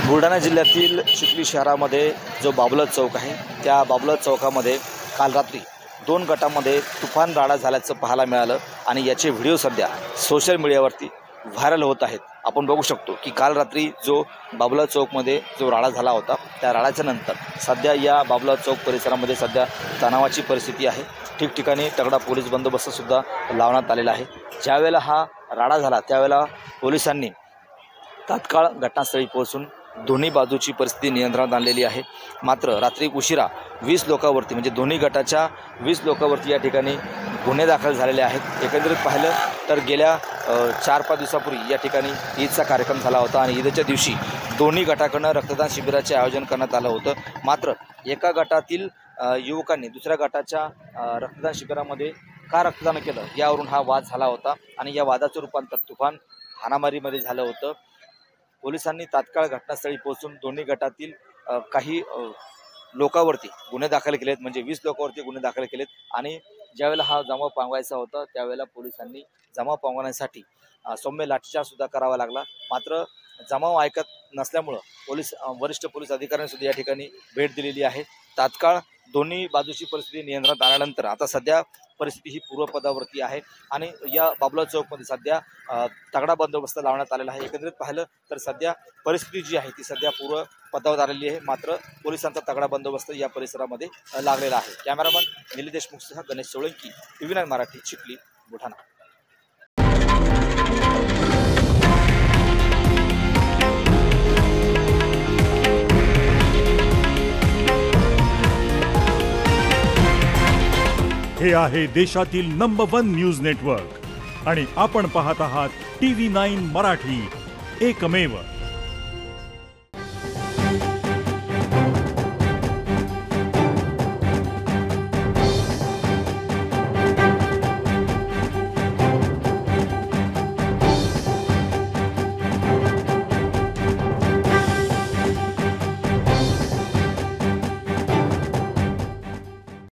बुलढाणा जिल्ह्यातील चिखली शहरामध्ये जो बाबुलाल चौक आहे त्या बाबुलाल चौकामध्ये काल रात्री 2 गटामध्ये तुफान राडा झाल्याचं पाहायला मिळालं आणि याचे व्हिडिओ सध्या सोशल मीडियावरती व्हायरल होत आहेत। आपण बघू शकतो की काल रात्री जो बाबुलाल चौकमध्ये जो राडा झाला होता त्या राडाच्या नंतर सध्या या बाबुलाल चौक परिसरामध्ये सध्या तणावाची परिस्थिती आहे। ठिकठिकाणी तगडा पोलीस बंदोबस्त सुद्धा लावण्यात आलेला आहे। ज्यावेळेला हा राडा झाला त्यावेळेला पोलिसांनी तात्काळ घटनास्थळी पोहोचून दोन्ही बाजूची परिस्थिती नियंत्रणात आणलेली आहे। मात्र रात्री उशिरा 20 लोकांवरती म्हणजे दोन्ही गटाच्या 20 लोकांवरती या ठिकाणी गुन्हे दाखल झालेले आहेत। एकंदरीत पाहिलं तर गेल्या 4-5 दिवसापूर्वी या ठिकाणी ईदचा कार्यक्रम झाला होता आणि ईदच्या दिवशी दोन्ही गटाकडून रक्तदान शिबिराचे आयोजन करण्यात आलं होतं। मात्र एका गटातील युवकांनी दुसऱ्या गटाच्या रक्तदान शिबिरामध्ये का रक्तदान केलं यावरून हा वाद झाला होता आणि या वादाचं रूपांतर तुफान हाणामारीमध्ये झालं होतं। पोलिसांनी तात्काळ घटनास्थळी पोहोचून दोन्ही गटातील काही लोकांवरती गुन्हे दाखल केलेत म्हणजे 20 लोकांवरती गुन्हे दाखल केलेत आणि ज्यावेळेला हा जमाव पांगवायचा होता त्यावेळेला पोलिसांनी जमाव पांगवण्यासाठी सौम्य लाठीचार्ज सुद्धा करावा लागला। मात्र जमाव ऐकत नसल्यामुळं वरिष्ठ पोलीस अधिकाऱ्यांनी सुद्धा या ठिकाणी भेट दिलेली आहे। तात्काळ दोन्ही बाजूची परिस्थिती नियंत्रणात आल्यानंतर आता सध्या परिस्थिती ही पूर्वपदावरती आहे आणि या बाबुलाल चौकमध्ये सध्या तगडा बंदोबस्त लावण्यात आलेला आहे। एकंदरीत पाहिलं तर सध्या परिस्थिती जी आहे ती सध्या पूर्वपदावर आलेली आहे। मात्र पोलिसांचा तगडा बंदोबस्त या परिसरामध्ये लागलेला आहे। कॅमेरामन निलेश देशमुखसह गणेश सोळंकी, TV9 मराठी, चिखली, बुलढाणा। हे आहे देशातील नंबर 1 न्यूज नेटवर्क आणि आपण पाहत आहात TV9 मराठी, एकमेव।